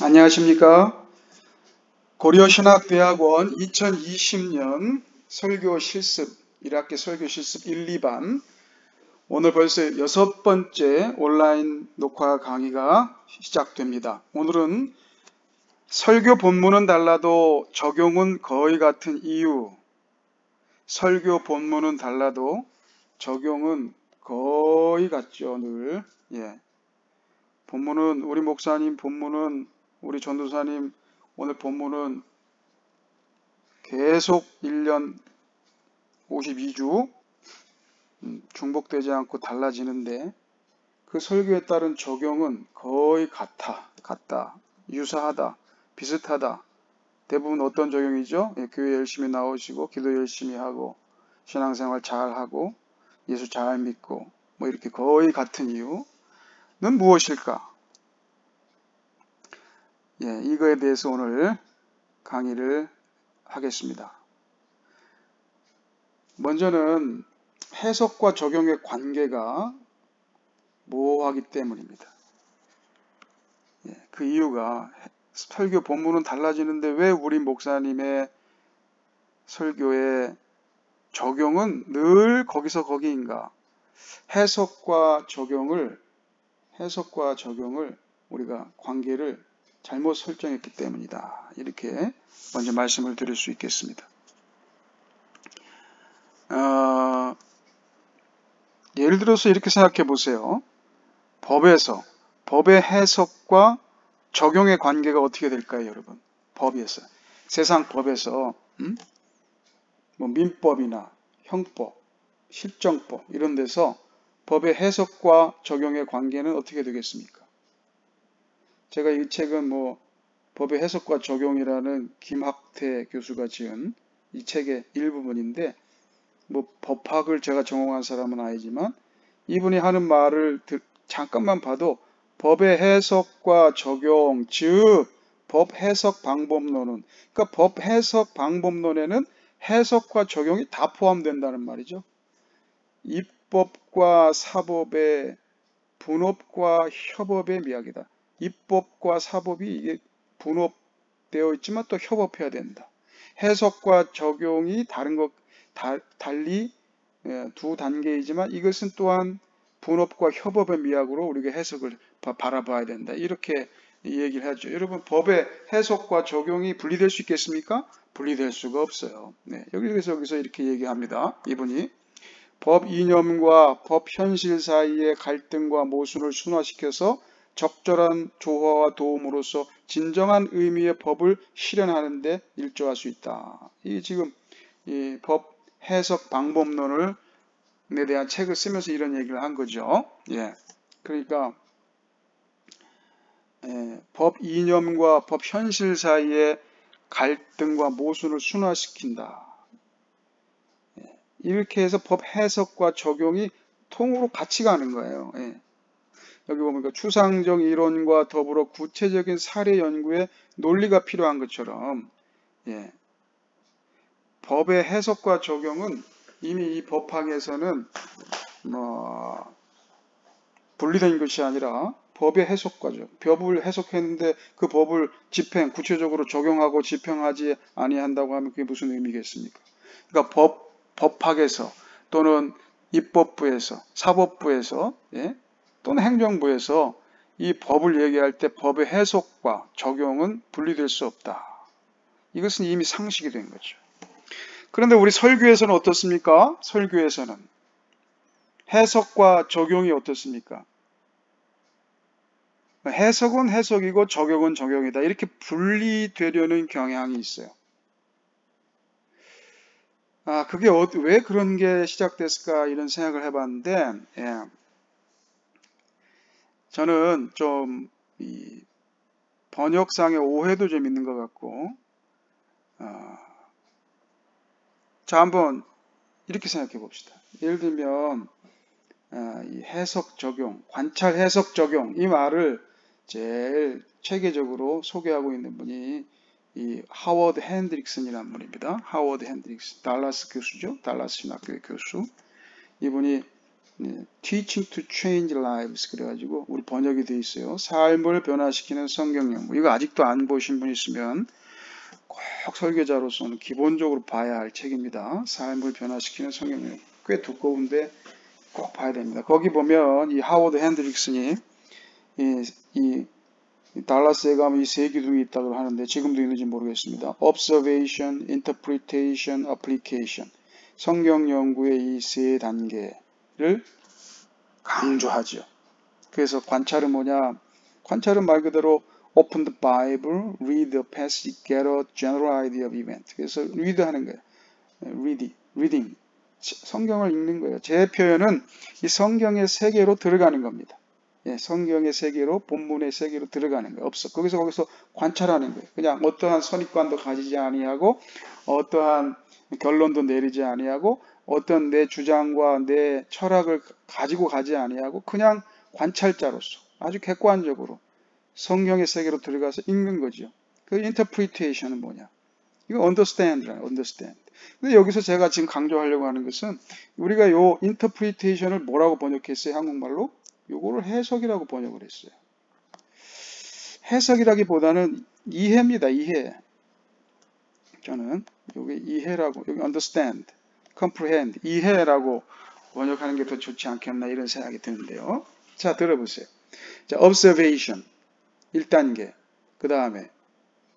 안녕하십니까. 고려신학대학원 2020년 설교 실습 1학기 설교 실습 1, 2반 오늘 벌써 6번째 온라인 녹화 강의가 시작됩니다. 오늘은 설교 본문은 달라도 적용은 거의 같은 이유. 설교 본문은 달라도 적용은 거의 같죠. 늘. 본문은 우리 목사님 본문은 우리 전도사님 오늘 본문은 계속 1년 52주 중복되지 않고 달라지는데 그 설교에 따른 적용은 거의 같다, 유사하다, 비슷하다. 대부분 어떤 적용이죠? 교회 열심히 나오시고 기도 열심히 하고 신앙생활 잘하고 예수 잘 믿고 뭐 이렇게 거의 같은 이유는 무엇일까? 이거에 대해서 오늘 강의를 하겠습니다. 먼저는 해석과 적용의 관계가 모호하기 때문입니다. 그 이유가 설교 본문은 달라지는데 왜 우리 목사님의 설교의 적용은 늘 거기서 거기인가? 해석과 적용을 우리가 관계를 잘못 설정했기 때문이다. 이렇게 먼저 말씀을 드릴 수 있겠습니다. 예를 들어서 이렇게 생각해 보세요. 법의 해석과 적용의 관계가 어떻게 될까요, 여러분? 법에서, 세상 법에서, 뭐 민법이나 형법, 실정법 이런 데서 법의 해석과 적용의 관계는 어떻게 되겠습니까? 제가 이 책은 법의 해석과 적용이라는 김학태 교수가 지은 이 책의 일부분인데 법학을 제가 전공한 사람은 아니지만 이분이 하는 말을 잠깐만 봐도 법의 해석과 적용, 즉 법 해석 방법론은 그러니까 법 해석 방법론에는 해석과 적용이 다 포함된다는 말이죠. 입법과 사법의 분업과 협업의 이야기다. 입법과 사법이 이게 분업되어 있지만 또 협업해야 된다. 해석과 적용이 달리 두 단계이지만 이것은 또한 분업과 협업의 미학으로 우리가 해석을 바라봐야 된다. 이렇게 얘기를 하죠. 여러분 법의 해석과 적용이 분리될 수 있겠습니까? 분리될 수가 없어요. 여기서 이렇게 얘기합니다. 이분이 법 이념과 법 현실 사이의 갈등과 모순을 순화시켜서 적절한 조화와 도움으로써 진정한 의미의 법을 실현하는 데 일조할 수 있다. 이 지금 이 법 해석 방법론에 대한 책을 쓰면서 이런 얘기를 한 거죠. 그러니까 법 이념과 법 현실 사이의 갈등과 모순을 순화시킨다. 이렇게 해서 법 해석과 적용이 통으로 같이 가는 거예요. 여기 보면 추상적 이론과 더불어 구체적인 사례 연구에 논리가 필요한 것처럼 법의 해석과 적용은 이미 이 법학에서는 분리된 것이 아니라 법의 해석과죠. 법을 해석했는데 그 법을 구체적으로 적용하고 집행하지 아니한다고 하면 그게 무슨 의미겠습니까? 그러니까 법학에서 또는 입법부에서 사법부에서 또는 행정부에서 이 법을 얘기할 때 법의 해석과 적용은 분리될 수 없다. 이것은 이미 상식이 된 거죠. 그런데 우리 설교에서는 어떻습니까? 설교에서는 해석과 적용이 어떻습니까? 해석은 해석이고 적용은 적용이다. 이렇게 분리되려는 경향이 있어요. 그게 왜 그런 게 시작됐을까 이런 생각을 해봤는데 저는 좀 이 번역상의 오해도 좀 있는 것 같고 자 한번 이렇게 생각해 봅시다. 예를 들면 이 해석 적용, 관찰 해석 적용 이 말을 제일 체계적으로 소개하고 있는 분이 이 하워드 핸드릭슨이라는 분입니다. 하워드 핸드릭슨, 달라스 교수죠. 달라스 신학교의 교수. 이분이 Teaching to Change Lives 그래가지고 우리 번역이 돼 있어요. 삶을 변화시키는 성경 연구. 이거 아직도 안 보신 분 있으면 꼭 설교자로서는 기본적으로 봐야 할 책입니다. 삶을 변화시키는 성경 연구. 꽤 두꺼운데 꼭 봐야 됩니다. 거기 보면 이 하워드 핸드릭슨이 이 달라스에 가면 이 세 기둥이 있다고 하는데 지금도 있는지 모르겠습니다. Observation, Interpretation, Application. 성경 연구의 이 세 단계를 강조하죠. 그래서 관찰은 뭐냐? 관찰은 말 그대로 Open the Bible, read the passage, get a general idea of event. 그래서 read 하는 거예요. reading. 성경을 읽는 거예요. 제 표현은 이 성경의 세계로 들어가는 겁니다. 성경의 세계로, 본문의 세계로 들어가는 거예요. 거기서 관찰하는 거예요. 그냥 어떠한 선입관도 가지지 아니하고, 어떠한 결론도 내리지 아니하고, 어떤 내 주장과 내 철학을 가지고 가지 아니하고, 그냥 관찰자로서 아주 객관적으로 성경의 세계로 들어가서 읽는 거죠. 그 interpretation은 뭐냐? 이거 understand라는 understand. 근데 여기서 제가 지금 강조하려고 하는 것은 우리가 요 interpretation을 뭐라고 번역했어요? 한국말로? 요거를 해석이라고 번역을 했어요. 해석이라기보다는 이해입니다. 이해. 저는 여기 이해라고, 여기 understand, comprehend, 이해라고 번역하는 게 더 좋지 않겠나 이런 생각이 드는데요. 자, 들어보세요. 자, observation 1단계. 그 다음에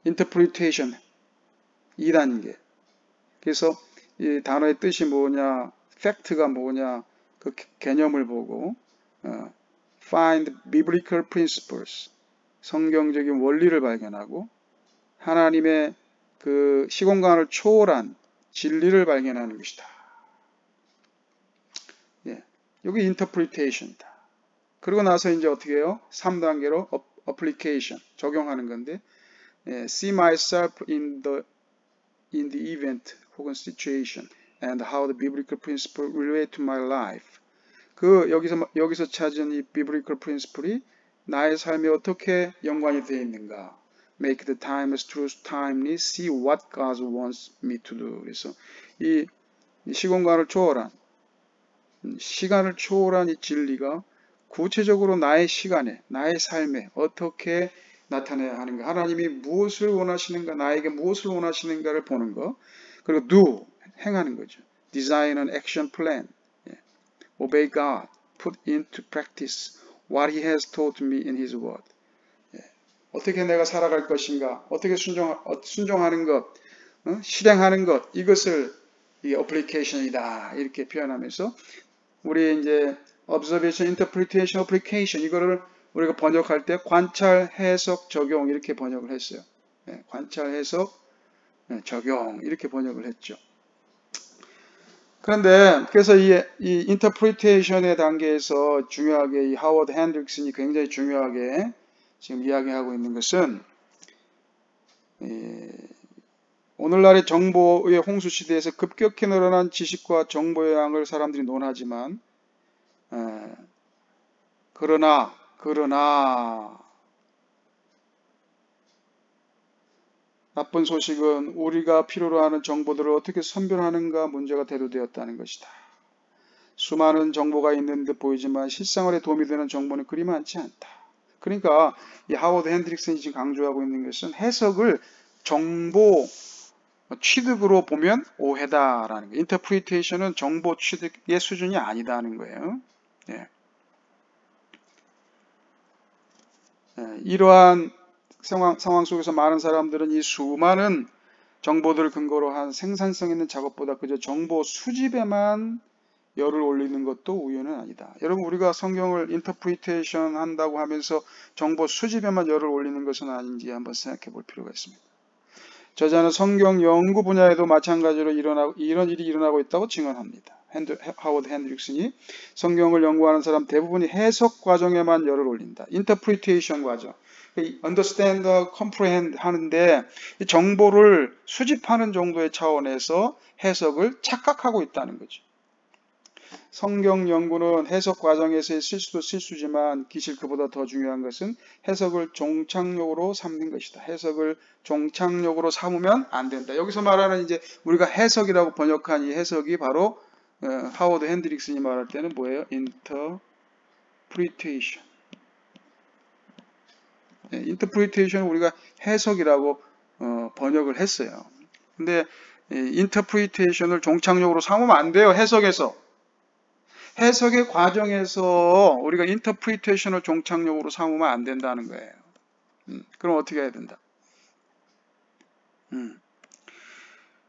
interpretation 2단계. 그래서 이 단어의 뜻이 뭐냐, fact가 뭐냐, 그 개념을 보고 find biblical principles, 성경적인 원리를 발견하고 하나님의 그 시공간을 초월한 진리를 발견하는 것이다. 여기 interpretation이다. 그러고 나서 이제 어떻게 해요? 3단계로 application, 적용하는 건데 see myself in the event 혹은 situation and how the biblical principle relate to my life. 여기서 찾은 이 biblical principle이 나의 삶에 어떻게 연관이 되어 있는가. Make the time as true as timely, see what God wants me to do. 그래서 이 시공간을 초월한, 시간을 초월한 이 진리가 구체적으로 나의 시간에, 나의 삶에 어떻게 나타내야 하는가. 하나님이 무엇을 원하시는가, 나에게 무엇을 원하시는가를 보는 거. 그리고 do, 행하는 거죠. Design an action plan. Obey God, put into practice what He has taught me in His Word. 어떻게 내가 살아갈 것인가, 어떻게 순종하는 것, 실행하는 것, 이것을 이 application이다 이렇게 표현하면서 우리 이제 observation, interpretation, application 이거를 우리가 번역할 때 관찰, 해석, 적용 이렇게 번역을 했어요. 관찰, 해석, 적용 이렇게 번역을 했죠. 그런데 그래서 이 interpretation의 단계에서 중요하게 이 하워드 핸드릭슨이 굉장히 중요하게 지금 이야기하고 있는 것은 오늘날의 정보의 홍수 시대에서 급격히 늘어난 지식과 정보의 양을 사람들이 논하지만 그러나 나쁜 소식은 우리가 필요로 하는 정보들을 어떻게 선별하는가 문제가 대두되었다는 것이다. 수많은 정보가 있는 듯 보이지만 실생활에 도움이 되는 정보는 그리 많지 않다. 그러니까 이 하워드 핸드릭슨이 지금 강조하고 있는 것은 해석을 정보 취득으로 보면 오해다라는 거예요. 인터프리테이션은 정보 취득의 수준이 아니다는 거예요. 이러한 상황 속에서 많은 사람들은 이 수많은 정보들을 근거로 한 생산성 있는 작업보다 그저 정보 수집에만 열을 올리는 것도 우연은 아니다. 여러분 우리가 성경을 인터프리테이션 한다고 하면서 정보 수집에만 열을 올리는 것은 아닌지 한번 생각해 볼 필요가 있습니다. 저자는 성경 연구 분야에도 마찬가지로 이런 일이 일어나고 있다고 증언합니다. 하워드 핸드릭슨이 성경을 연구하는 사람 대부분이 해석 과정에만 열을 올린다. 인터프리테이션 과정. understand, comprehend 하는데 정보를 수집하는 정도의 차원에서 해석을 착각하고 있다는 거죠. 성경 연구는 해석 과정에서의 실수도 실수지만 기실 그보다 더 중요한 것은 해석을 종착역으로 삼는 것이다. 해석을 종착역으로 삼으면 안 된다. 여기서 말하는 이제 우리가 해석이라고 번역한 이 해석이 바로 하워드 핸드릭슨이 말할 때는 뭐예요? interpretation. interpretation을 우리가 해석이라고 번역을 했어요. 근데 interpretation을 종착역으로 삼으면 안 돼요. 해석에서. 해석의 과정에서 우리가 interpretation을 종착역으로 삼으면 안 된다는 거예요. 그럼 어떻게 해야 된다?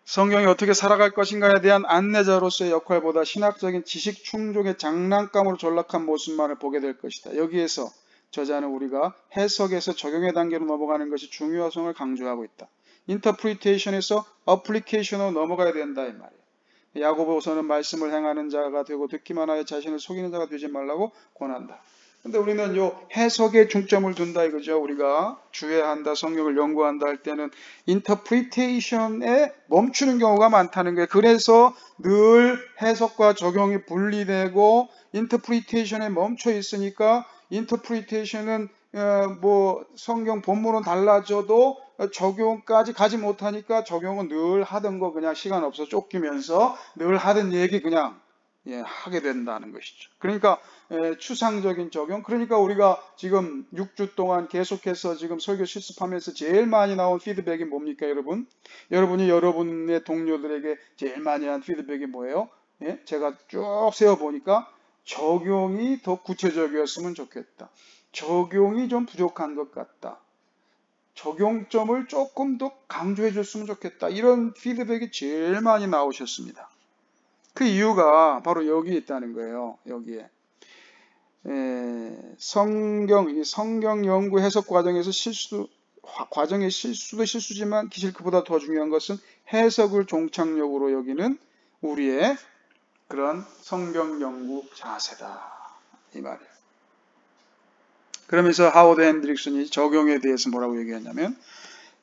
성경이 어떻게 살아갈 것인가에 대한 안내자로서의 역할보다 신학적인 지식 충족의 장난감으로 전락한 모습만을 보게 될 것이다. 여기에서 저자는 우리가 해석에서 적용의 단계로 넘어가는 것이 중요성을 강조하고 있다. 인터프리테이션에서 어플리케이션으로 넘어가야 된다 이 말이에요. 야고보서는 말씀을 행하는 자가 되고 듣기만 하여 자신을 속이는 자가 되지 말라고 권한다. 근데 우리는 요 해석에 중점을 둔다 이거죠. 우리가 주해한다, 성경을 연구한다 할 때는 인터프리테이션에 멈추는 경우가 많다는 거예요. 그래서 늘 해석과 적용이 분리되고 인터프리테이션에 멈춰 있으니까 인터프리테이션은 뭐 성경 본문은 달라져도 적용까지 가지 못하니까 적용은 늘 하던 거 그냥 시간 없어 쫓기면서 늘 하던 얘기 그냥 하게 된다는 것이죠. 그러니까 추상적인 적용. 그러니까 우리가 지금 6주 동안 계속해서 지금 설교 실습하면서 제일 많이 나온 피드백이 뭡니까, 여러분? 여러분이 여러분의 동료들에게 제일 많이 한 피드백이 뭐예요? 제가 쭉 세어보니까 적용이 더 구체적이었으면 좋겠다. 적용이 좀 부족한 것 같다. 적용점을 조금 더 강조해 줬으면 좋겠다. 이런 피드백이 제일 많이 나오셨습니다. 그 이유가 바로 여기에 있다는 거예요. 여기에. 성경 연구 해석 과정에서 과정의 실수도 실수지만 기실 그보다 더 중요한 것은 해석을 종착역으로 여기는 우리의 그런 성경 연구 자세다. 이 말이에요. 그러면서 하워드 핸드릭슨이 적용에 대해서 뭐라고 얘기했냐면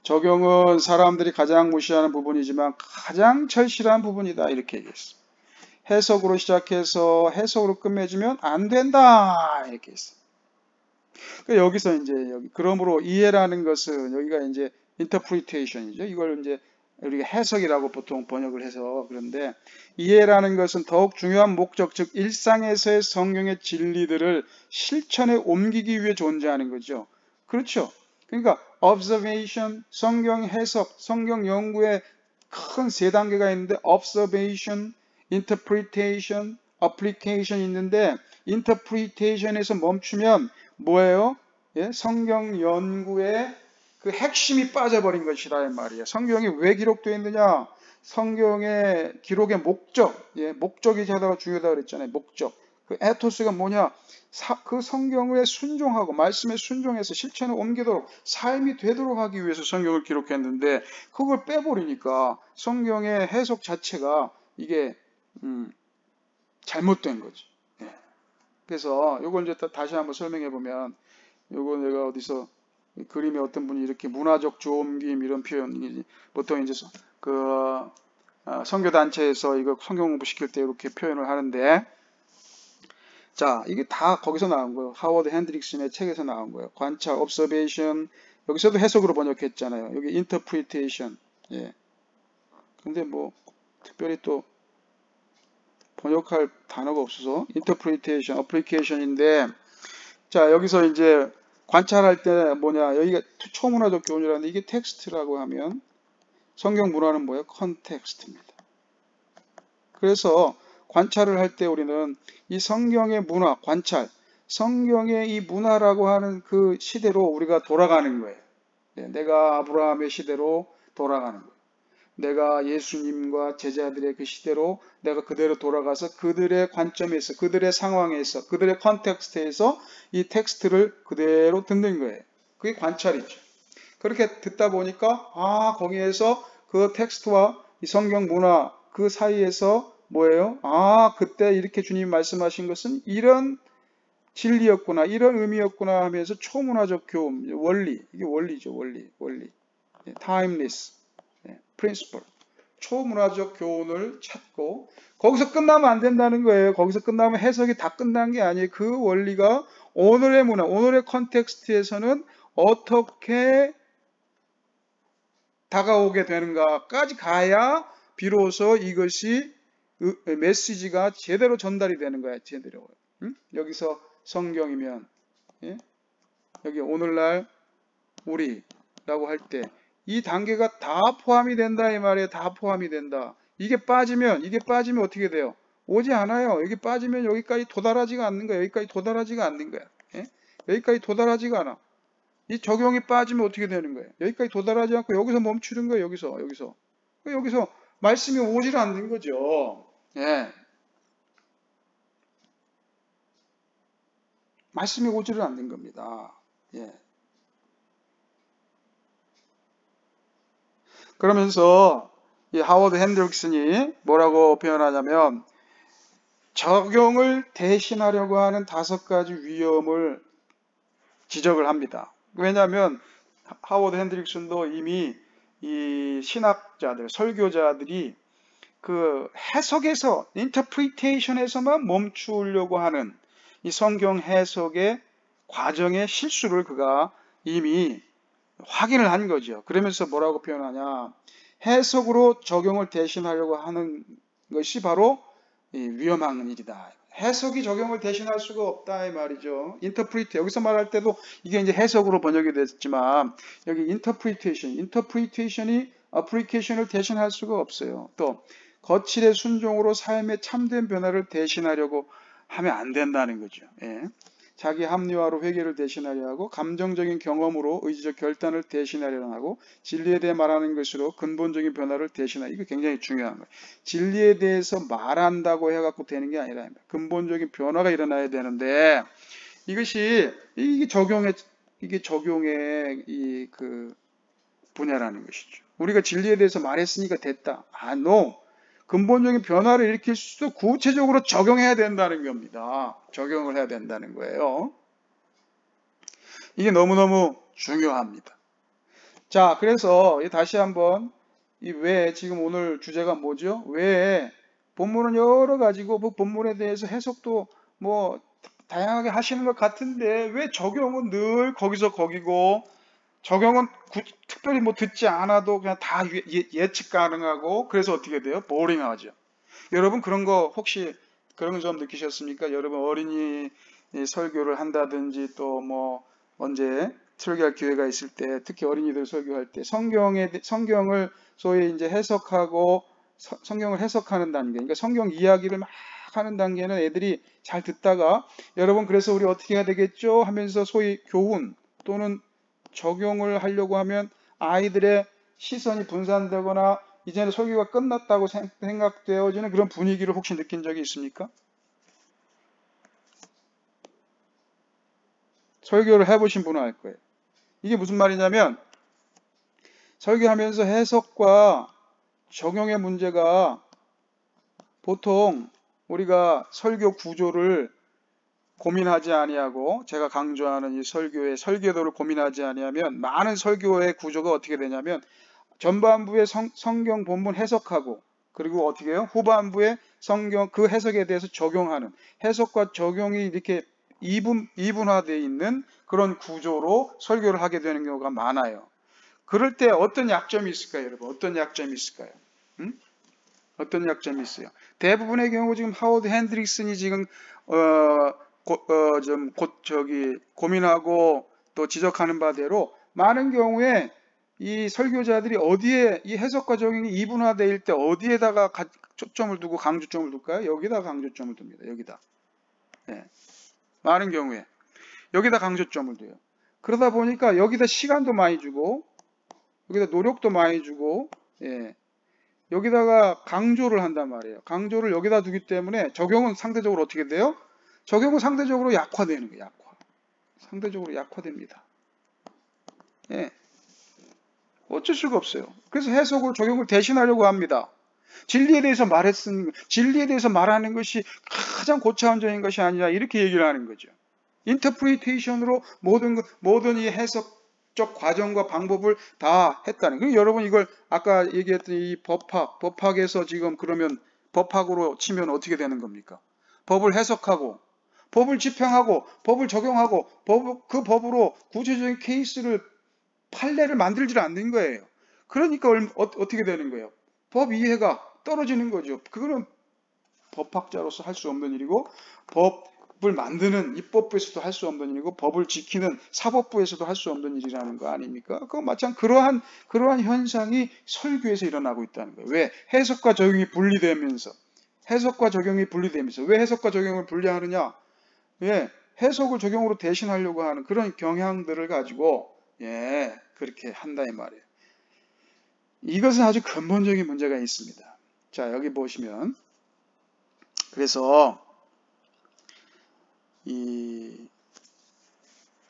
적용은 사람들이 가장 무시하는 부분이지만 가장 절실한 부분이다. 이렇게 얘기했어요. 해석으로 시작해서 해석으로 끝맺으면 안 된다. 이렇게 했어요. 여기서 이제 그러므로 이해라는 것은 여기가 이제 interpretation이죠. 이걸 이제 우리가 해석이라고 보통 번역을 해서 그런데 이해라는 것은 더욱 중요한 목적, 즉 일상에서의 성경의 진리들을 실천에 옮기기 위해 존재하는 거죠. 그렇죠. 그러니까 observation, 성경 해석, 성경 연구에 큰 세 단계가 있는데 observation, interpretation, application 있는데 interpretation에서 멈추면 뭐예요? 성경 연구의 그 핵심이 빠져버린 것이라 이 말이에요. 성경이 왜 기록되어 있느냐? 성경의 기록의 목적, 목적이 제가 중요하다고 그랬잖아요. 목적. 그 에토스가 뭐냐? 그 성경에 순종하고 말씀에 순종해서 실천에 옮기도록 삶이 되도록 하기 위해서 성경을 기록했는데 그걸 빼버리니까 성경의 해석 자체가 이게 잘못된 거지. 그래서 이걸 이제 다시 한번 설명해 보면 이거 내가 어디서 그림에 어떤 분이 이렇게 문화적 조옮김 이런 표현이 보통 이제 그 선교 단체에서 이거 성경 공부 시킬 때 이렇게 표현을 하는데 자 이게 다 거기서 나온 거예요. 하워드 핸드릭슨의 책에서 나온 거예요. 관찰, observation 여기서도 해석으로 번역했잖아요. 여기 interpretation 근데 뭐 특별히 또 번역할 단어가 없어서 interpretation, application인데 자 여기서 이제 관찰할 때 뭐냐 여기가 초문화적 교훈이라는데 이게 텍스트라고 하면 성경 문화는 뭐예요? 컨텍스트입니다. 그래서 관찰을 할 때 우리는 이 성경의 문화, 관찰, 성경의 이 문화라고 하는 그 시대로 우리가 돌아가는 거예요. 내가 아브라함의 시대로 돌아가는 거예요. 내가 예수님과 제자들의 그 시대로 내가 그대로 돌아가서 그들의 관점에서 그들의 상황에서 그들의 컨텍스트에서 이 텍스트를 그대로 듣는 거예요. 그게 관찰이죠. 그렇게 듣다 보니까 거기에서 그 텍스트와 이 성경 문화 그 사이에서 뭐예요? 그때 이렇게 주님이 말씀하신 것은 이런 진리였구나 이런 의미였구나 하면서 초문화적 교훈 원리 이게 원리죠. 원리 timeless principle, 초문화적 교훈을 찾고 거기서 끝나면 안 된다는 거예요. 거기서 끝나면 해석이 다 끝난 게 아니에요. 그 원리가 오늘의 문화, 오늘의 컨텍스트에서는 어떻게 다가오게 되는가까지 가야 비로소 이것이 메시지가 제대로 전달이 되는 거야. 제대로. 응? 여기서 성경이면, 예? 여기 오늘날 우리라고 할 때 이 단계가 다 포함이 된다 이 말이에요. 다 포함이 된다. 이게 빠지면 어떻게 돼요? 오지 않아요. 여기 빠지면 여기까지 도달하지가 않는 거야. 여기까지 도달하지가 않는 거야. 예? 여기까지 도달하지가 않아. 이 적용이 빠지면 어떻게 되는 거예요? 여기까지 도달하지 않고 여기서 멈추는 거예요. 여기서 말씀이 오질 않는 거죠. 예. 말씀이 오지를 않는 겁니다. 예. 그러면서 이 하워드 핸드릭슨이 뭐라고 표현하냐면 적용을 대신하려고 하는 5가지 위험을 지적을 합니다. 왜냐하면 하워드 핸드릭슨도 이미 이 신학자들, 설교자들이 그 해석에서, 인터프리테이션에서만 멈추려고 하는 이 성경 해석의 과정의 실수를 그가 이미 확인을 한 거죠. 그러면서 뭐라고 표현하냐. 해석으로 적용을 대신하려고 하는 것이 바로 위험한 일이다. 해석이 적용을 대신할 수가 없다 이 말이죠. 인터프리트 여기서 말할 때도 이게 이제 해석으로 번역이 됐지만 여기 인터프리테이션이 어플리케이션을 대신할 수가 없어요. 또 거칠의 순종으로 삶의 참된 변화를 대신하려고 하면 안 된다는 거죠. 예. 자기 합리화로 회개를 대신하려 하고 감정적인 경험으로 의지적 결단을 대신하려 하고 진리에 대해 말하는 것으로 근본적인 변화를 대신하려. 이거 굉장히 중요한 거예요. 진리에 대해서 말한다고 해갖고 되는 게 아니라 근본적인 변화가 일어나야 되는데 이게 적용의 이 그 분야라는 것이죠. 우리가 진리에 대해서 말했으니까 됐다. no. 근본적인 변화를 일으킬 수도 구체적으로 적용해야 된다는 겁니다. 적용을 해야 된다는 거예요. 이게 너무너무 중요합니다. 자, 그래서 다시 한번 왜 지금 오늘 주제가 뭐죠? 왜 본문은 여러 가지고 그 본문에 대해서 해석도 뭐 다양하게 하시는 것 같은데 왜 적용은 늘 거기서 거기고 적용은 특별히 뭐 듣지 않아도 그냥 다 예측 가능하고 그래서 어떻게 돼요? 보링하죠. 여러분 그런 거 혹시 그런 점 느끼셨습니까? 여러분 어린이 설교를 한다든지 또 뭐 언제 설교할 기회가 있을 때 특히 어린이들 설교할 때 성경을 소위 이제 해석하고 성경을 해석하는 단계, 그러니까 성경 이야기를 막 하는 단계는 애들이 잘 듣다가 여러분 그래서 우리 어떻게 해야 되겠죠? 하면서 소위 교훈 또는 적용을 하려고 하면 아이들의 시선이 분산되거나 이제는 설교가 끝났다고 생각되어지는 그런 분위기를 혹시 느낀 적이 있습니까? 설교를 해보신 분은 알 거예요. 이게 무슨 말이냐면 설교하면서 해석과 적용의 문제가 보통 우리가 설교 구조를 고민하지 아니하고 제가 강조하는 이 설교의 설계도를 고민하지 아니하면 많은 설교의 구조가 어떻게 되냐면 전반부에 성경 본문 해석하고 그리고 어떻게 해요? 후반부에 성경 그 해석에 대해서 적용하는 해석과 적용이 이렇게 이분화되어 있는 그런 구조로 설교를 하게 되는 경우가 많아요. 그럴 때 어떤 약점이 있을까요, 여러분? 어떤 약점이 있을까요? 응? 어떤 약점이 있어요? 대부분의 경우 지금 하워드 핸드릭슨이 지금 좀 고민하고 또 지적하는 바대로 많은 경우에 이 설교자들이 어디에 이 해석과 적용이 이분화될 때 어디에다가 초점을 두고 강조점을 둘까요? 여기다 강조점을 둡니다. 여기다. 네. 많은 경우에 여기다 강조점을 둬요. 그러다 보니까 여기다 시간도 많이 주고 여기다 노력도 많이 주고 예. 여기다가 강조를 한단 말이에요. 강조를 여기다 두기 때문에 적용은 상대적으로 어떻게 돼요? 적용은 상대적으로 약화되는 거예요. 상대적으로 약화됩니다. 예. 어쩔 수가 없어요. 그래서 해석을 적용을 대신하려고 합니다. 진리에 대해서 말하는 것이 가장 고차원적인 것이 아니라 이렇게 얘기를 하는 거죠. 인터프리테이션으로 모든 이 해석적 과정과 방법을 다 했다는 거예요. 여러분 이걸 아까 얘기했던 이 법학에서 지금 그러면 법학으로 치면 어떻게 되는 겁니까? 법을 해석하고 법을 집행하고 법을 적용하고 그 법으로 구체적인 케이스를 판례를 만들지 않는 거예요. 그러니까 어떻게 되는 거예요? 법 이해가 떨어지는 거죠. 그거는 법학자로서 할 수 없는 일이고 법을 만드는 입법부에서도 할 수 없는 일이고 법을 지키는 사법부에서도 할 수 없는 일이라는 거 아닙니까? 그거 마찬 그러한 현상이 설교에서 일어나고 있다는 거예요. 왜? 해석과 적용이 분리되면서 왜 해석과 적용을 분리하느냐? 왜? 해석을 적용으로 대신하려고 하는 그런 경향들을 가지고 그렇게 한다 이 말이에요. 이것은 아주 근본적인 문제가 있습니다. 자, 여기 보시면 그래서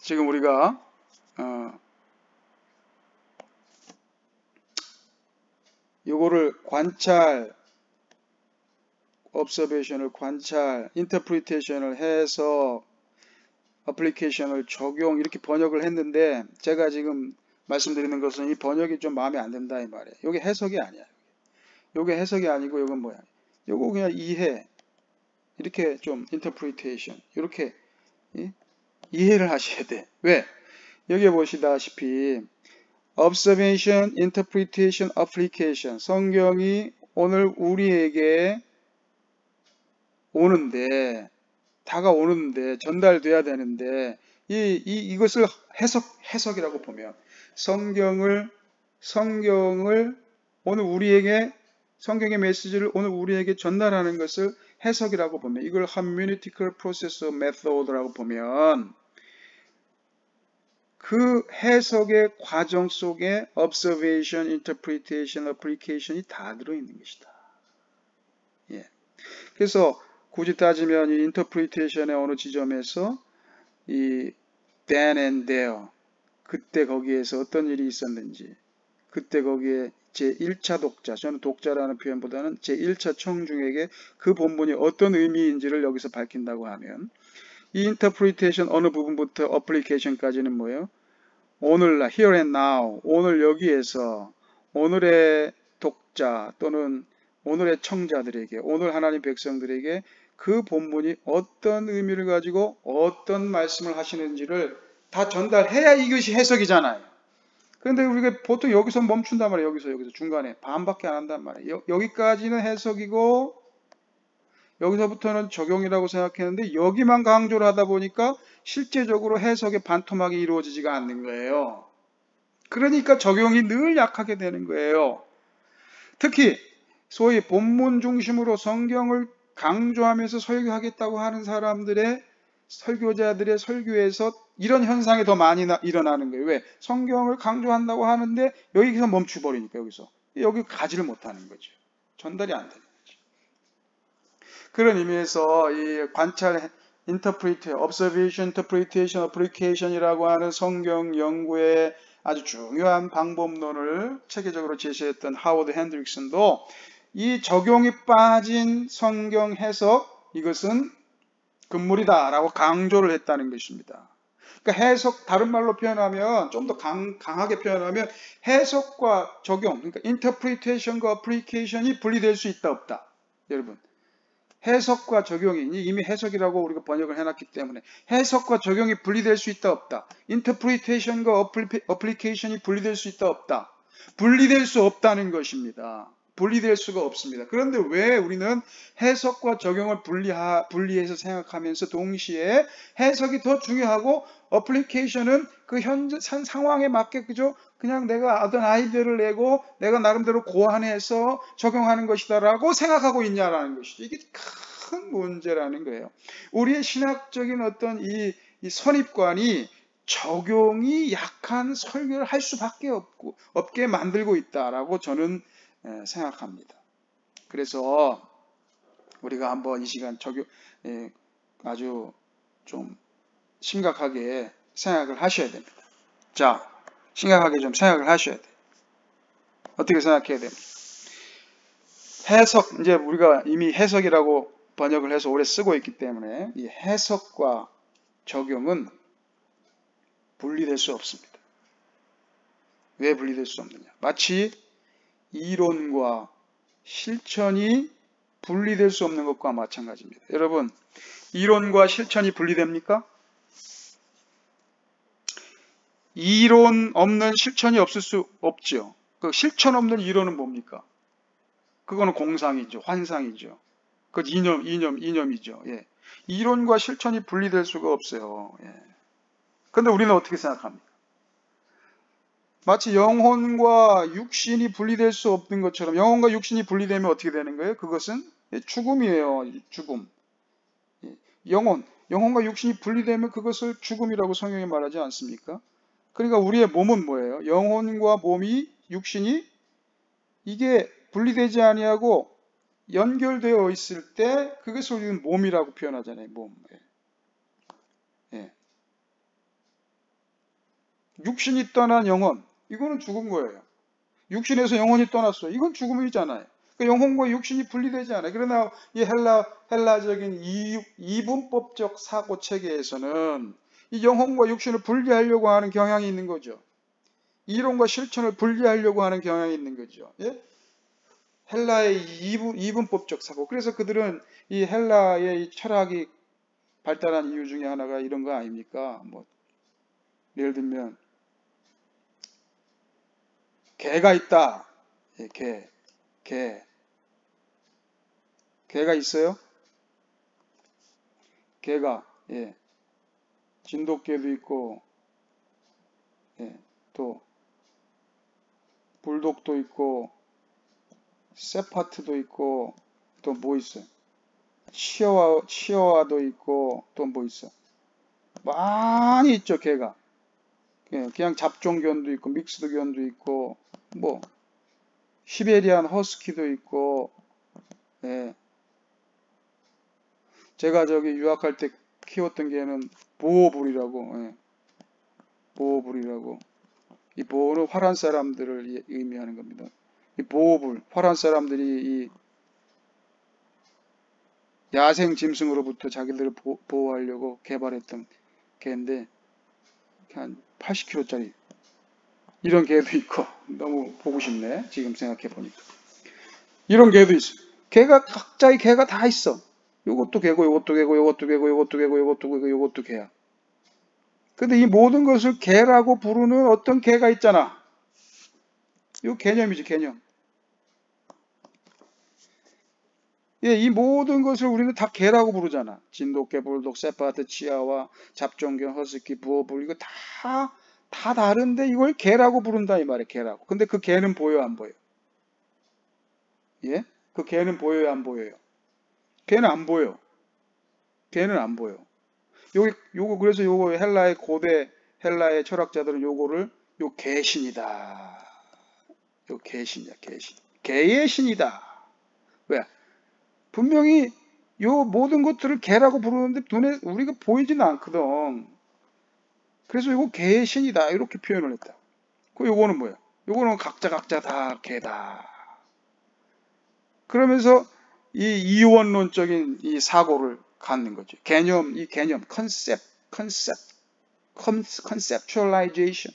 지금 우리가 요거를 관찰, observation을 관찰, interpretation을 해석, application을 적용 이렇게 번역을 했는데 제가 지금 말씀드리는 것은 이 번역이 좀 마음에 안 든다 이 말이에요. 요게 해석이 아니야. 요게 해석이 아니고 요건 뭐야? 요거 그냥 이해 이렇게 좀 interpretation 이렇게 이해를 하셔야 돼. 왜? 여기 보시다시피 observation, interpretation, application 성경이 오늘 우리에게 오는데 다가오는데 전달돼야 되는데 이것을 해석이라고 보면 성경을 오늘 우리에게 성경의 메시지를 오늘 우리에게 전달하는 것을 해석이라고 보면 이걸 hermeneutical process of method라고 보면 그 해석의 과정 속에 observation, interpretation, application이 다 들어있는 것이다. 그래서 굳이 따지면 이 interpretation의 어느 지점에서 이 then and there 그때 거기에서 어떤 일이 있었는지 그때 거기에 제1차 독자, 저는 독자라는 표현보다는 제1차 청중에게 그 본문이 어떤 의미인지를 여기서 밝힌다고 하면 이 interpretation 어느 부분부터 application까지는 뭐예요? 오늘날, here and now, 오늘 여기에서 오늘의 독자 또는 오늘의 청자들에게, 오늘 하나님 백성들에게 그 본문이 어떤 의미를 가지고 어떤 말씀을 하시는지를 다 전달해야 이것이 해석이잖아요. 그런데 우리가 보통 여기서 멈춘단 말이에요. 여기서 중간에 반밖에 안 한단 말이에요. 여기까지는 해석이고 여기서부터는 적용이라고 생각했는데 여기만 강조를 하다 보니까 실제적으로 해석의 반토막이 이루어지지가 않는 거예요. 그러니까 적용이 늘 약하게 되는 거예요. 특히 소위 본문 중심으로 성경을 강조하면서 설교하겠다고 하는 사람들의 설교자들의 설교에서 이런 현상이 더 많이 일어나는 거예요. 왜? 성경을 강조한다고 하는데 여기서 멈춰버리니까 여기 가지를 못하는 거죠. 전달이 안 되는 거죠. 그런 의미에서 이 관찰, interpret, observation, interpretation, application이라고 하는 성경 연구의 아주 중요한 방법론을 체계적으로 제시했던 하워드 핸드릭슨도 이 적용이 빠진 성경 해석 이것은 금물이다 라고 강조를 했다는 것입니다. 그러니까 해석, 다른 말로 표현하면 좀 더 강하게 표현하면 해석과 적용, 그러니까 interpretation과 application이 분리될 수 있다 없다. 여러분 해석과 적용이 이미 해석이라고 우리가 번역을 해놨기 때문에 해석과 적용이 분리될 수 있다 없다. interpretation과 application이 분리될 수 있다 없다. 분리될 수 없다는 것입니다. 분리될 수가 없습니다. 그런데 왜 우리는 해석과 적용을 분리해서 생각하면서 동시에 해석이 더 중요하고 application은 그 현재 상황에 맞게 그냥 내가 어떤 아이디어를 내고 내가 나름대로 고안해서 적용하는 것이다라고 생각하고 있냐라는 것이죠. 이게 큰 문제라는 거예요. 우리의 신학적인 어떤 이 선입관이 적용이 약한 설교를 할 수밖에 없게 만들고 있다라고 저는 생각합니다. 그래서 우리가 한번 이 시간 아주 좀 심각하게 생각을 하셔야 됩니다. 자, 심각하게 좀 생각을 하셔야 돼요. 어떻게 생각해야 됩니까? 해석, 이제 우리가 이미 해석이라고 번역을 해서 오래 쓰고 있기 때문에 이 해석과 적용은 분리될 수 없습니다. 왜 분리될 수 없느냐? 마치 이론과 실천이 분리될 수 없는 것과 마찬가지입니다. 여러분, 이론과 실천이 분리됩니까? 이론 없는 실천이 없을 수 없죠. 그 실천 없는 이론은 뭡니까? 그거는 공상이죠. 환상이죠. 그 이념이죠. 예. 이론과 실천이 분리될 수가 없어요. 예. 근데 우리는 어떻게 생각합니까? 마치 영혼과 육신이 분리될 수 없는 것처럼 영혼과 육신이 분리되면 어떻게 되는 거예요? 그것은 죽음이에요. 죽음. 영혼과 육신이 분리되면 그것을 죽음이라고 성경에 말하지 않습니까? 그러니까 우리의 몸은 뭐예요? 영혼과 몸이 육신이 이게 분리되지 아니하고 연결되어 있을 때 그것을 우리는 몸이라고 표현하잖아요. 몸. 예. 육신이 떠난 영혼, 이거는 죽은 거예요. 육신에서 영혼이 떠났어요. 이건 죽음이잖아요. 그러니까 영혼과 육신이 분리되지 않아요. 그러나 이 헬라적인 이분법적 사고 체계에서는 이 영혼과 육신을 분리하려고 하는 경향이 있는 거죠. 이론과 실천을 분리하려고 하는 경향이 있는 거죠. 예? 헬라의 이분법적 사고. 그래서 그들은 이 헬라의 이 철학이 발달한 이유 중에 하나가 이런 거 아닙니까? 뭐 예를 들면 개가 있다. 예, 개가 있어요? 개가, 예, 진돗개도 있고, 예, 또, 불독도 있고, 세파트도 있고, 또 뭐 있어요? 치어와도 있고, 또 뭐 있어? 많이 있죠, 개가. 예, 그냥 잡종견도 있고, 믹스드견도 있고, 뭐, 시베리안 허스키도 있고, 예, 제가 저기 유학할 때 키웠던 개는 보호불이라고, 예, 보호불이라고. 이 보호는 화란 사람들을 의미하는 겁니다. 이 보호불, 화란 사람들이 이 야생 짐승으로부터 자기들을 보호하려고 개발했던 개인데 한 80kg짜리 이런 개도 있고 너무 보고 싶네. 지금 생각해 보니까 이런 개도 있어. 개가 각자의 개가 다 있어. 요것도 개고 요것도 개고 요것도 개고 요것도 개고 요것도 개고 요것도 개야. 근데 이 모든 것을 개라고 부르는 어떤 개가 있잖아. 이 개념이지, 개념. 예, 이 모든 것을 우리는 다 개라고 부르잖아. 진돗개, 불독, 세파트, 치아와, 잡종견, 허스키, 부어불 이거 다 다른데 이걸 개라고 부른다 이 말이야, 개라고. 근데 그 개는 보여 안 보여? 예? 그 개는 보여요 안 보여요? 개는 안 보여. 개는 안 보여. 요거 그래서 요거 헬라의 고대 헬라의 철학자들은 요거를 요 개신이다. 요 개신이야, 개신. 개의 신이다. 왜? 분명히 요 모든 것들을 개라고 부르는데 눈에 우리가 보이지는 않거든. 그래서 이거 개의 신이다 이렇게 표현을 했다. 그 요거는 뭐야? 요거는 각자 다 개다. 그러면서 이 이원론적인 이 사고를 갖는 거죠. 이 개념, 컨셉츄얼라이제이션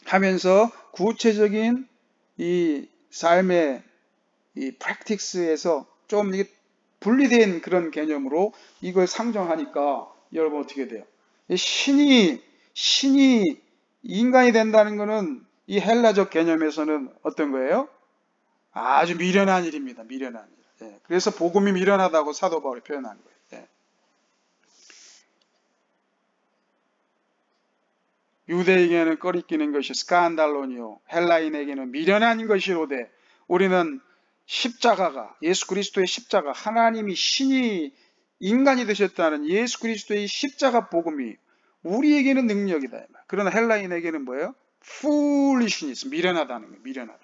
하면서 구체적인 이 삶의 이 프랙티스에서 좀 이게 분리된 그런 개념으로 이걸 상정하니까 여러분 어떻게 돼요? 신이 인간이 된다는 것은 이 헬라적 개념에서는 어떤 거예요? 아주 미련한 일입니다. 미련한 일. 예. 그래서 복음이 미련하다고 사도 바울이 표현한 거예요. 예. 유대인에게는 꺼리끼는 것이 스칸달로니오, 헬라인에게는 미련한 것이로되 우리는 십자가가 예수 그리스도의 십자가 하나님이 신이 인간이 되셨다는 예수 그리스도의 십자가 복음이 우리에게는 능력이다. 그러나 헬라인에게는 뭐예요? foolishness, 미련하다는 거예요. 미련하다.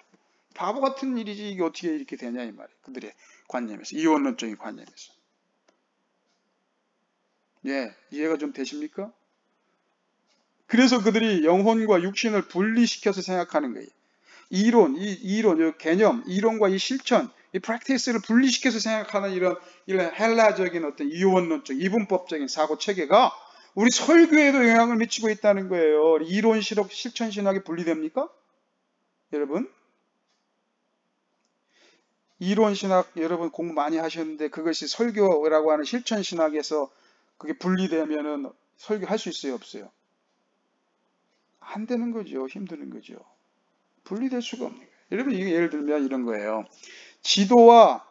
바보 같은 일이지 이게 어떻게 이렇게 되냐 이 말이에요. 그들의 관념에서, 이원론적인 관념에서. 예, 이해가 좀 되십니까? 그래서 그들이 영혼과 육신을 분리시켜서 생각하는 거예요. 이론, 개념, 이론과 이 실천, 이 프랙티스를 분리시켜서 생각하는 이런 헬라적인 어떤 이원론적, 이분법적인 사고 체계가 우리 설교에도 영향을 미치고 있다는 거예요. 이론, 실천 신학이 분리됩니까? 여러분? 이론 신학 여러분 공부 많이 하셨는데 그것이 설교라고 하는 실천 신학에서 그게 분리되면은 설교할 수 있어요, 없어요? 안 되는 거죠. 힘드는 거죠. 분리될 수가 없는 거예요. 여러분, 이게 예를 들면 이런 거예요. 지도와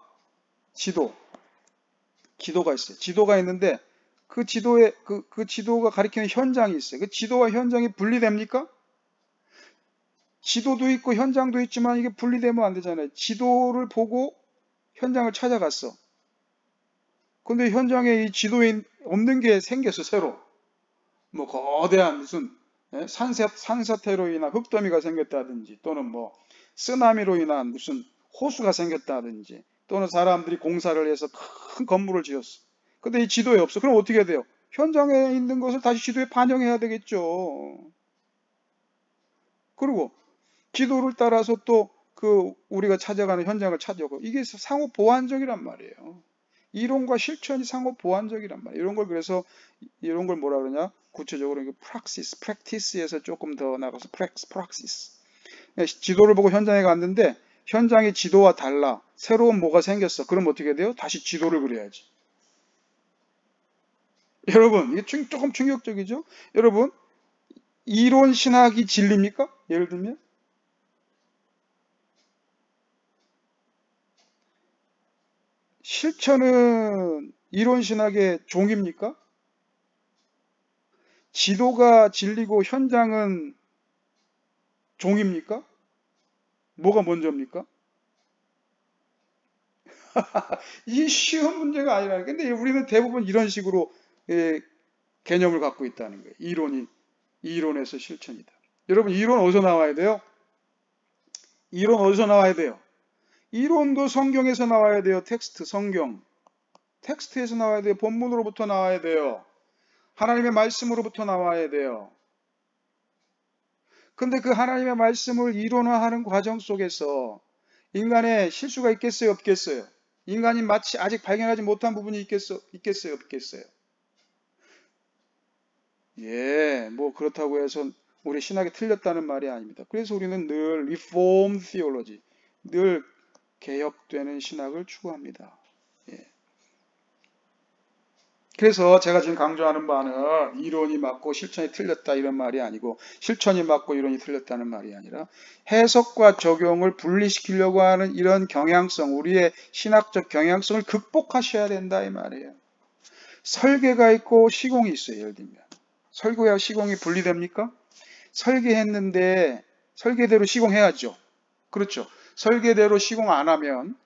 지도가 있어요. 지도가 있는데 그 지도에 그 지도가 가리키는 현장이 있어요. 그 지도와 현장이 분리됩니까? 지도도 있고 현장도 있지만 이게 분리되면 안 되잖아요. 지도를 보고 현장을 찾아갔어. 근데 현장에 이 지도에 없는 게 생겼어, 새로. 뭐 거대한 무슨 산사태로 인한 흙더미가 생겼다든지 또는 뭐 쓰나미로 인한 무슨 호수가 생겼다든지 또는 사람들이 공사를 해서 큰 건물을 지었어. 근데 이 지도에 없어. 그럼 어떻게 해야 돼요? 현장에 있는 것을 다시 지도에 반영해야 되겠죠. 그리고 지도를 따라서 또 그 우리가 찾아가는 현장을 찾아가고 이게 상호 보완적이란 말이에요. 이론과 실천이 상호 보완적이란 말이에요. 이런 걸 그래서 이런 걸 뭐라 그러냐? 구체적으로 이게 practice에서 조금 더 나가서 praxis. 지도를 보고 현장에 갔는데 현장의 지도와 달라. 새로운 뭐가 생겼어. 그럼 어떻게 돼요? 다시 지도를 그려야지. 여러분, 이게 조금 충격적이죠? 여러분, 이론 신학이 진리입니까? 예를 들면 실천은 이론 신학의 종입니까? 지도가 진리고 현장은 종입니까? 뭐가 먼저입니까? 이 쉬운 문제가 아니라 근데 우리는 대부분 이런 식으로 개념을 갖고 있다는 거예요. 이론에서 실천이다. 여러분 이론 어디서 나와야 돼요? 이론 어디서 나와야 돼요? 이론도 성경에서 나와야 돼요. 성경. 텍스트에서 나와야 돼요. 본문으로부터 나와야 돼요. 하나님의 말씀으로부터 나와야 돼요. 근데 그 하나님의 말씀을 이론화하는 과정 속에서 인간의 실수가 있겠어요? 없겠어요? 인간이 마치 아직 발견하지 못한 부분이 있겠어요? 없겠어요? 예, 뭐 그렇다고 해서 우리 신학이 틀렸다는 말이 아닙니다. 그래서 우리는 늘 Reformed Theology, 늘 개혁되는 신학을 추구합니다. 예. 그래서 제가 지금 강조하는 바는 이론이 맞고 실천이 틀렸다 이런 말이 아니고 실천이 맞고 이론이 틀렸다는 말이 아니라 해석과 적용을 분리시키려고 하는 이런 경향성, 우리의 신학적 경향성을 극복하셔야 된다 이 말이에요. 설계가 있고 시공이 있어요. 예를 들면 설계와 시공이 분리됩니까? 설계했는데 설계대로 시공해야죠. 그렇죠. 설계대로 시공 안 하면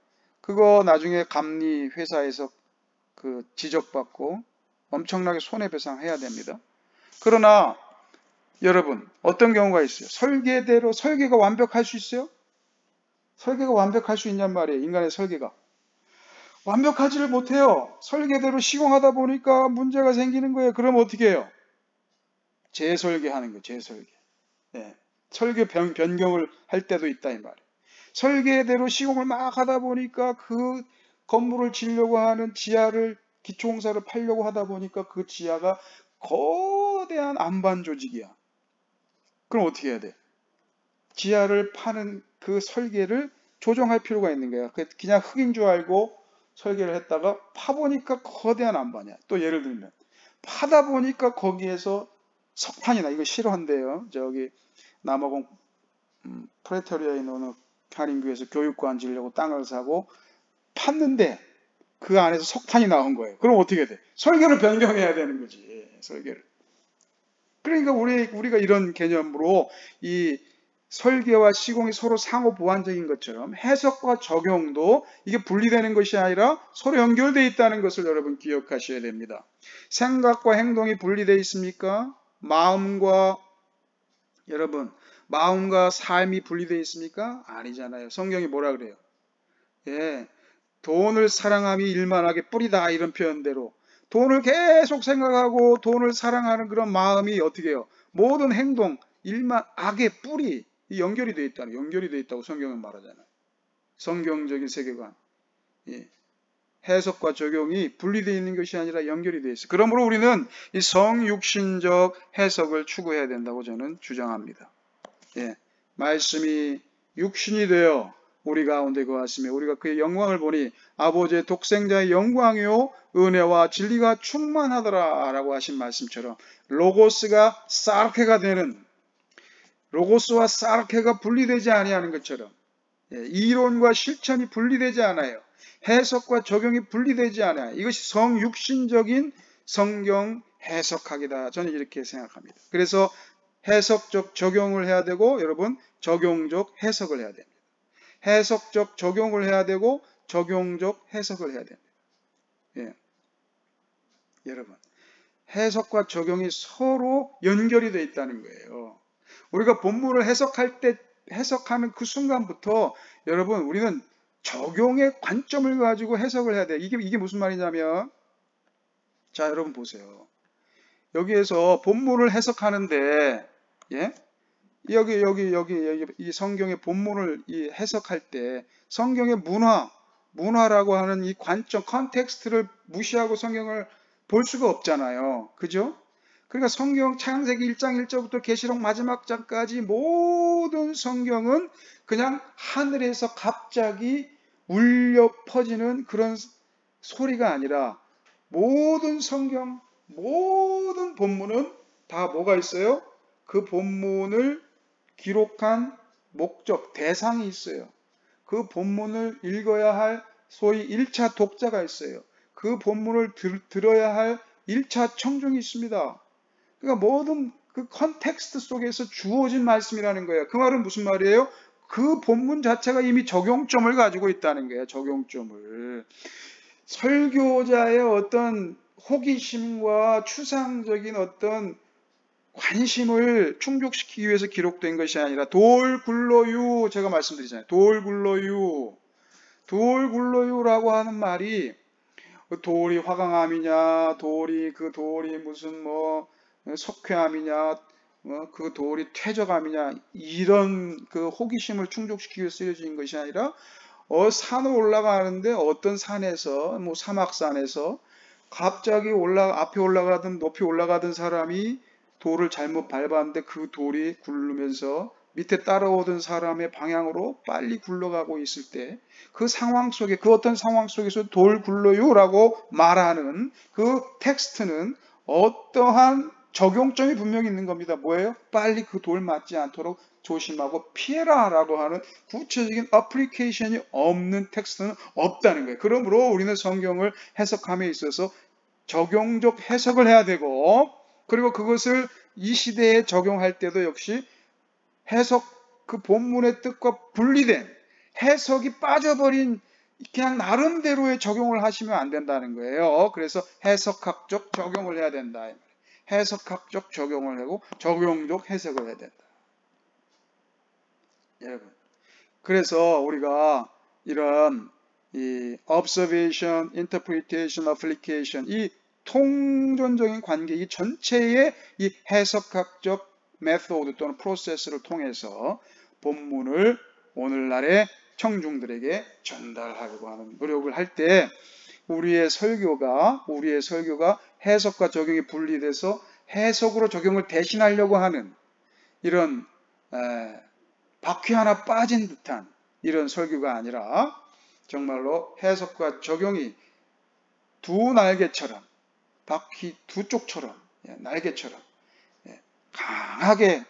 그거 나중에 감리 회사에서 그 지적받고 엄청나게 손해배상해야 됩니다. 그러나 여러분 어떤 경우가 있어요? 설계대로 설계가 완벽할 수 있어요? 설계가 완벽할 수 있냔 말이에요. 인간의 설계가. 완벽하지를 못해요. 설계대로 시공하다 보니까 문제가 생기는 거예요. 그럼 어떻게 해요? 재설계하는 거예요. 재설계. 네. 설계 변경을 할 때도 있다 이 말이에요. 설계대로 시공을 막 하다 보니까 그 건물을 지려고 하는 지하를 기초공사를 팔려고 하다 보니까 그 지하가 거대한 안반 조직이야. 그럼 어떻게 해야 돼? 지하를 파는 그 설계를 조정할 필요가 있는 거야. 그냥 흙인 줄 알고 설계를 했다가 파보니까 거대한 안반이야. 또 예를 들면 파다 보니까 거기에서 석탄이나 이거 싫어한대요. 저기 남아공 프레토리아에 있는 어느 한인교에서 교육관 지으려고 땅을 사고 팠는데 그 안에서 석탄이 나온 거예요. 그럼 어떻게 돼? 설계를 변경해야 되는 거지. 설계를. 그러니까 우리가 이런 개념으로 이 설계와 시공이 서로 상호 보완적인 것처럼 해석과 적용도 이게 분리되는 것이 아니라 서로 연결되어 있다는 것을 여러분 기억하셔야 됩니다. 생각과 행동이 분리되어 있습니까? 여러분 마음과 삶이 분리되어 있습니까? 아니잖아요. 성경이 뭐라 그래요? 예, 돈을 사랑함이 일만하게 뿌리다 이런 표현대로 돈을 계속 생각하고 돈을 사랑하는 그런 마음이 어떻게 해요? 모든 행동, 일만 악의 뿌리 연결이 되어 있다는 연결이 되어 있다고 성경은 말하잖아요. 성경적인 세계관. 예. 해석과 적용이 분리되어 있는 것이 아니라 연결이 되어 있어요. 그러므로 우리는 이 성육신적 해석을 추구해야 된다고 저는 주장합니다. 예. 말씀이 육신이 되어 우리 가운데 거하시며 우리가 그의 영광을 보니 아버지의 독생자의 영광이요 은혜와 진리가 충만하더라 라고 하신 말씀처럼 로고스가 사르케가 되는 로고스와 사르케가 분리되지 아니하는 것처럼 이론과 실천이 분리되지 않아요. 해석과 적용이 분리되지 않아요. 이것이 성육신적인 성경 해석학이다. 저는 이렇게 생각합니다. 그래서 해석적 적용을 해야 되고 여러분 적용적 해석을 해야 됩니다. 해석적 적용을 해야 되고 적용적 해석을 해야 됩니다. 예. 여러분 해석과 적용이 서로 연결이 되어 있다는 거예요. 우리가 본문을 해석하는 그 순간부터 여러분 우리는 적용의 관점을 가지고 해석을 해야 돼요. 이게 무슨 말이냐면 자 여러분 보세요. 여기에서 본문을 해석하는데 예? 여기 이 성경의 본문을 해석할 때 성경의 문화라고 하는 이 관점 컨텍스트를 무시하고 성경을 볼 수가 없잖아요. 그죠? 그러니까 성경 창세기 1장 1절부터 계시록 마지막 장까지 모든 성경은 그냥 하늘에서 갑자기 울려 퍼지는 그런 소리가 아니라 모든 성경, 모든 본문은 다 뭐가 있어요? 그 본문을 기록한 목적, 대상이 있어요. 그 본문을 읽어야 할 소위 1차 독자가 있어요. 그 본문을 들어야 할 1차 청중이 있습니다. 그러니까 모든 그 컨텍스트 속에서 주어진 말씀이라는 거예요. 그 말은 무슨 말이에요? 그 본문 자체가 이미 적용점을 가지고 있다는 거예요. 적용점을. 설교자의 어떤 호기심과 추상적인 어떤 관심을 충족시키기 위해서 기록된 것이 아니라 돌 굴러유 제가 말씀드리잖아요. 돌 굴러유라고 하는 말이 돌이 화강암이냐 그 돌이 무슨 뭐 석회암이냐 그 돌이 퇴적암이냐 이런 그 호기심을 충족시키기 위해서 쓰여진 것이 아니라 산을 올라가는데 어떤 산에서 뭐 사막산에서 갑자기 앞에 올라가던 높이 올라가던 사람이 돌을 잘못 밟았는데 그 돌이 굴르면서 밑에 따라오던 사람의 방향으로 빨리 굴러가고 있을 때 그 상황 속에 그 어떤 상황 속에서 돌 굴러요라고 말하는 그 텍스트는 어떠한 적용점이 분명히 있는 겁니다. 뭐예요? 빨리 그 돌 맞지 않도록 조심하고 피해라라고 하는 구체적인 어플리케이션이 없는 텍스트는 없다는 거예요. 그러므로 우리는 성경을 해석함에 있어서 적용적 해석을 해야 되고 그리고 그것을 이 시대에 적용할 때도 역시 해석 그 본문의 뜻과 분리된 해석이 빠져버린 그냥 나름대로의 적용을 하시면 안 된다는 거예요. 그래서 해석학적 적용을 해야 된다. 해석학적 적용을 하고 적용적 해석을 해야 된다. 여러분. 그래서 우리가 이런 이 observation, interpretation, application 이 통전적인 관계 이 전체의 이 해석학적 메소드 또는 프로세스를 통해서 본문을 오늘날의 청중들에게 전달하려고 하는 노력을 할 때 우리의 설교가 해석과 적용이 분리돼서 해석으로 적용을 대신하려고 하는 이런 바퀴 하나 빠진 듯한 이런 설교가 아니라 정말로 해석과 적용이 두 날개처럼 바퀴 두 쪽처럼 날개처럼 강하게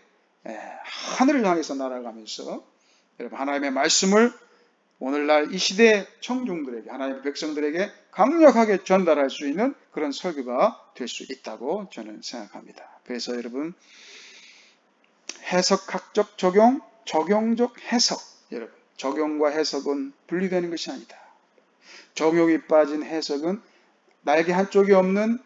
하늘을 향해서 날아가면서 여러분 하나님의 말씀을 오늘날 이 시대 청중들에게 하나님의 백성들에게 강력하게 전달할 수 있는 그런 설교가 될 수 있다고 저는 생각합니다. 그래서 여러분 해석학적 적용, 적용적 해석 여러분 적용과 해석은 분리되는 것이 아니다. 적용이 빠진 해석은 날개 한쪽이 없는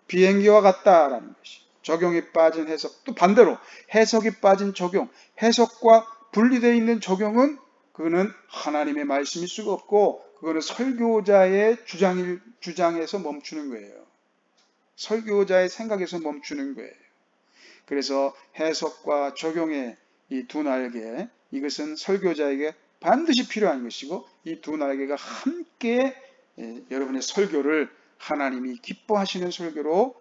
비행기와 같다라는 것이 적용이 빠진 해석 또 반대로 해석이 빠진 적용 해석과 분리되어 있는 적용은 그거는 하나님의 말씀일 수가 없고 그거는 설교자의 주장에서 멈추는 거예요. 설교자의 생각에서 멈추는 거예요. 그래서 해석과 적용의 이 두 날개 이것은 설교자에게 반드시 필요한 것이고 이 두 날개가 함께 여러분의 설교를 하나님이 기뻐하시는 설교로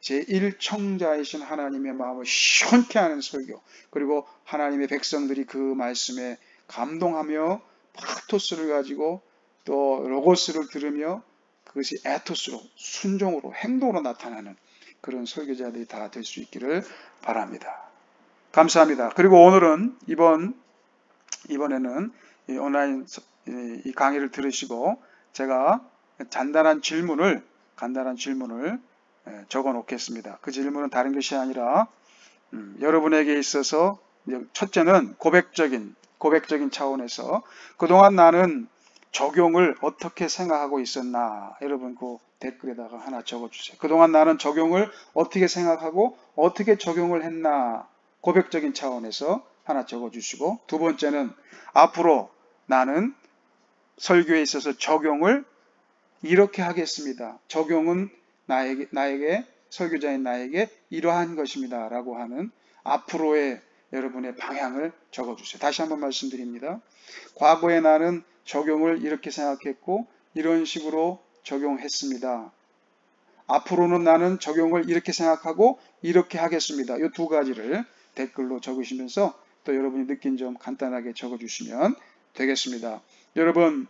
제1청자이신 하나님의 마음을 시원케 하는 설교 그리고 하나님의 백성들이 그 말씀에 감동하며 파토스를 가지고 또 로고스를 들으며 그것이 에토스로 순종으로 행동으로 나타나는 그런 설교자들이 다 될 수 있기를 바랍니다. 감사합니다. 그리고 오늘은 이번에는 이 온라인 이 강의를 들으시고 제가 간단한 질문을 적어 놓겠습니다. 그 질문은 다른 것이 아니라 여러분에게 있어서 첫째는 고백적인 차원에서 그동안 나는 적용을 어떻게 생각하고 있었나, 여러분 그 댓글에다가 하나 적어주세요. 그동안 나는 적용을 어떻게 생각하고 어떻게 적용을 했나, 고백적인 차원에서 하나 적어주시고, 두 번째는 앞으로 나는 설교에 있어서 적용을 이렇게 하겠습니다. 적용은 나에게 설교자인 나에게 이러한 것입니다. 라고 하는 앞으로의 여러분의 방향을 적어주세요. 다시 한번 말씀드립니다. 과거에 나는 적용을 이렇게 생각했고 이런 식으로 적용했습니다. 앞으로는 나는 적용을 이렇게 생각하고 이렇게 하겠습니다. 이 두 가지를 댓글로 적으시면서 또 여러분이 느낀 점 간단하게 적어주시면 되겠습니다. 여러분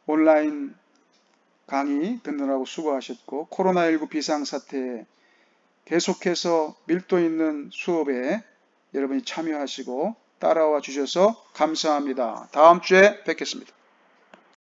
온라인 강의 듣느라고 수고하셨고 코로나19 비상사태에 계속해서 밀도 있는 수업에 여러분이 참여하시고 따라와 주셔서 감사합니다. 다음 주에 뵙겠습니다.